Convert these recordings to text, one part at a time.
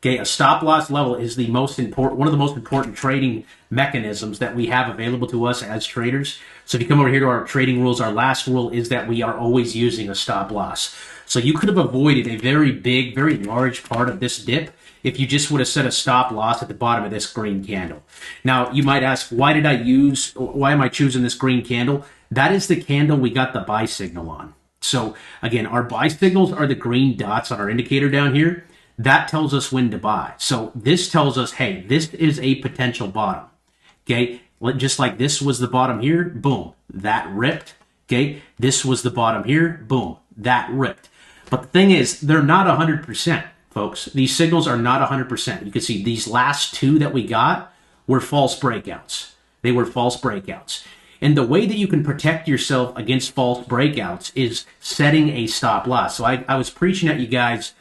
Okay, a stop loss level is the most important, one of the most important trading mechanisms that we have available to us as traders. So if you come over here to our trading rules, our last rule is that we are always using a stop loss. So you could have avoided a very big, very large part of this dip if you just would have set a stop loss at the bottom of this green candle. Now, you might ask, why am I choosing this green candle? That is the candle we got the buy signal on. So again, our buy signals are the green dots on our indicator down here. That tells us when to buy. So this tells us, hey, this is a potential bottom. Okay, just like this was the bottom here, boom, that ripped. Okay, this was the bottom here, boom, that ripped. But the thing is, they're not 100%, folks. These signals are not 100%. You can see these last two that we got were false breakouts. They were false breakouts. And the way that you can protect yourself against false breakouts is setting a stop loss. So I was preaching at you guys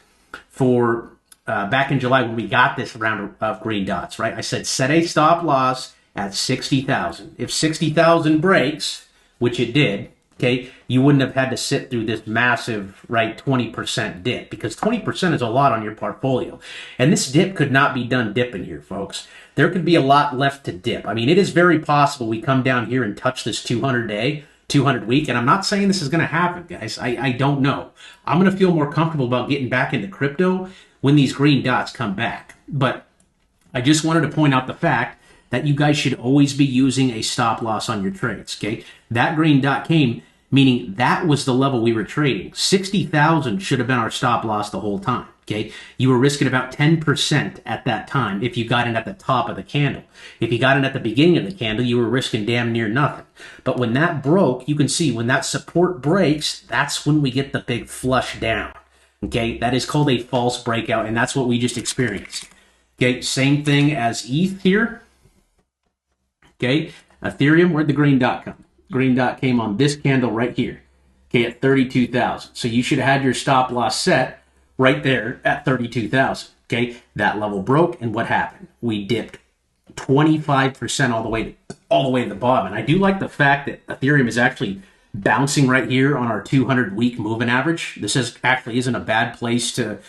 for back in July when we got this round of green dots, right? I said set a stop loss at 60,000. If 60,000 breaks, which it did, okay, you wouldn't have had to sit through this massive, right, 20% dip, because 20% is a lot on your portfolio. And this dip could not be done dipping here, folks. There could be a lot left to dip. I mean, it is very possible we come down here and touch this 200-day, 200-week, and I'm not saying this is going to happen, guys. I don't know. I'm going to feel more comfortable about getting back into crypto when these green dots come back. But I just wanted to point out the fact that you guys should always be using a stop loss on your trades, okay? That green dot came, meaning that was the level we were trading. 60,000 should have been our stop loss the whole time, okay? You were risking about 10% at that time if you got in at the top of the candle. If you got in at the beginning of the candle, you were risking damn near nothing. But when that broke, you can see when that support breaks, that's when we get the big flush down, okay? That is called a false breakout, and that's what we just experienced. Okay, same thing as ETH here. Okay, Ethereum, where'd the green dot come? Green dot came on this candle right here, okay, at 32,000. So you should have had your stop loss set right there at 32,000. Okay, that level broke, and what happened? We dipped 25% all the way to the bottom. And I do like the fact that Ethereum is actually bouncing right here on our 200-week moving average. This actually isn't a bad place to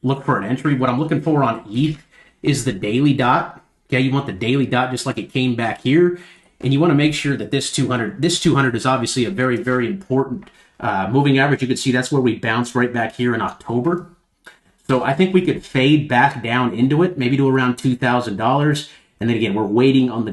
look for an entry. What I'm looking for on ETH is the daily dot. Okay, you want the daily dot just like it came back here. And you want to make sure that this 200 is obviously a very, very important moving average. You can see that's where we bounced right back here in October. So I think we could fade back down into it, maybe to around $2,000. And then again, we're waiting on the